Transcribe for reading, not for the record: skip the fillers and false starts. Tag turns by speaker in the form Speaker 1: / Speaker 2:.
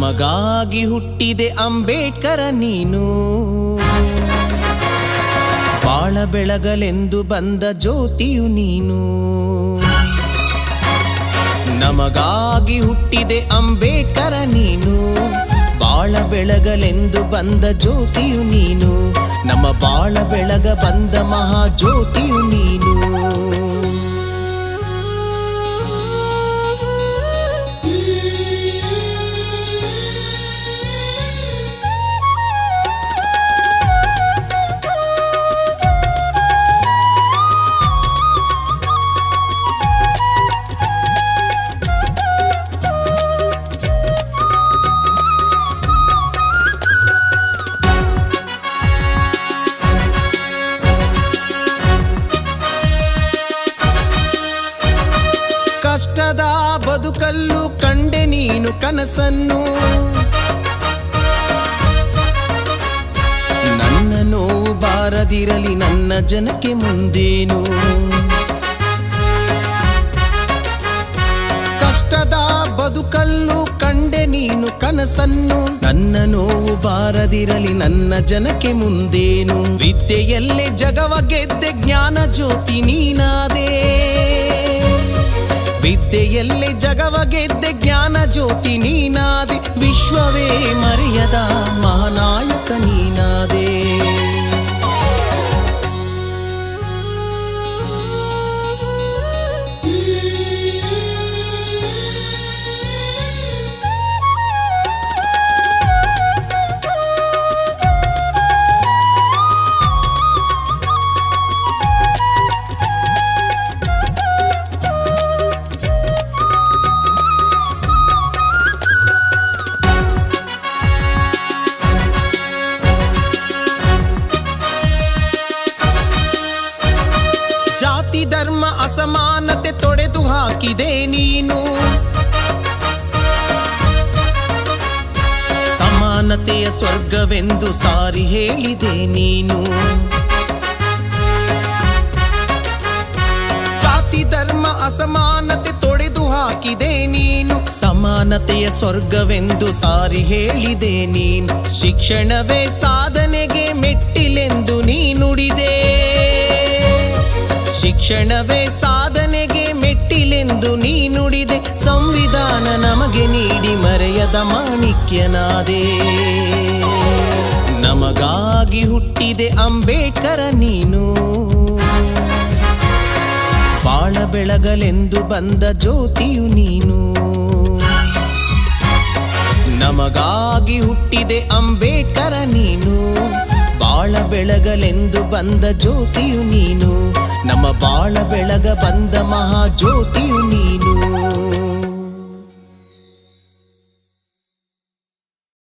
Speaker 1: ನಮಗಾಗಿ ಹುಟ್ಟಿದೆ ಅಂಬೇಡ್ಕರ ನೀನು, ಬಾಳ ಬೆಳಗಲೆಂದು ಬಂದ ಜ್ಯೋತಿಯು ನೀನು. ನಮಗಾಗಿ ಹುಟ್ಟಿದೆ ಅಂಬೇಡ್ಕರ ನೀನು, ಬಾಳ ಬೆಳಗಲೆಂದು ಬಂದ ಜ್ಯೋತಿಯು ನೀನು. ನಮ್ಮ ಬಾಳ ಬೆಳಗ ಬಂದ ಮಹಾಜ್ಯೋತಿಯು ನೀನು. ಕಷ್ಟದ ಬದುಕಲ್ಲೂ ಕಂಡೆ ನೀನು ಕನಸನ್ನು, ನನ್ನ ನೋವು ಬಾರದಿರಲಿ ನನ್ನ ಜನಕ್ಕೆ ಮುಂದೇನು. ಕಷ್ಟದ ಬದುಕಲ್ಲೂ ಕಂಡೆ ನೀನು ಕನಸನ್ನು, ನನ್ನ ನೋವು ಬಾರದಿರಲಿ ನನ್ನ ಜನಕ್ಕೆ ಮುಂದೇನು. ವಿದ್ಯೆಯಲ್ಲೇ ಜಗವ ಗೆದ್ದೆ ಜ್ಞಾನ ಜ್ಯೋತಿ ನೀನಾದೆ, ವಿದ್ಯೆಯಲ್ಲೇ ಜಗವ ಗೆದ್ದೆ ಜ್ಞಾನ ಜ್ಯೋತಿ ನೀನಾದೆ. ವಿಶ್ವವೇ ಮರೆಯದ ಮಹಾನಾಯಕ ನೀನಾದೆ. ಜಾತಿ ಧರ್ಮ ಅಸಮಾನತೆ ತೊಡೆದು ಹಾಕಿದೆ ನೀನು, ಸಮಾನತೆಯ ಸ್ವರ್ಗವೆಂದು ಸಾರಿ ಹೇಳಿದೆ ನೀನು. ಜಾತಿ ಧರ್ಮ ಅಸಮಾನತೆ ತೊಡೆದು ಹಾಕಿದೆ ನೀನು, ಸಮಾನತೆಯ ಸ್ವರ್ಗವೆಂದು ಸಾರಿ ಹೇಳಿದೆ ನೀನು. ಶಿಕ್ಷಣವೇ ಸಾಧನೆಗೆ ಮೆಟ್ಟಿಲೆಂದು ನೀ ನುಡಿದೆ, ಶಿಕ್ಷಣವೇ ಸಾಧನೆಗೆ ಮೆಟ್ಟಿಲೆಂದು ನೀ ನುಡಿದೆ. ಸಂವಿಧಾನ ನಮಗೆ ನೀಡಿ ಮರೆಯದ ಮಾಣಿಕ್ಯನಾದೆ. ನಮಗಾಗಿ ಹುಟ್ಟಿದೆ ಅಂಬೇಡ್ಕರ ನೀನು, ಬಾಳ ಬೆಳಗಲೆಂದು ಬಂದ ಜ್ಯೋತಿಯು ನೀನು. ನಮಗಾಗಿ ಹುಟ್ಟಿದೆ ಅಂಬೇಡ್ಕರ ನೀನು, ಬಾಳ ಬೆಳಗಲೆಂದು ಬಂದ ಜ್ಯೋತಿಯು ನೀನು. ನಮ್ಮ ಬಾಳ ಬೆಳಗ ಬಂದ ಮಹಾಜ್ಯೋತಿಯು ನೀನು.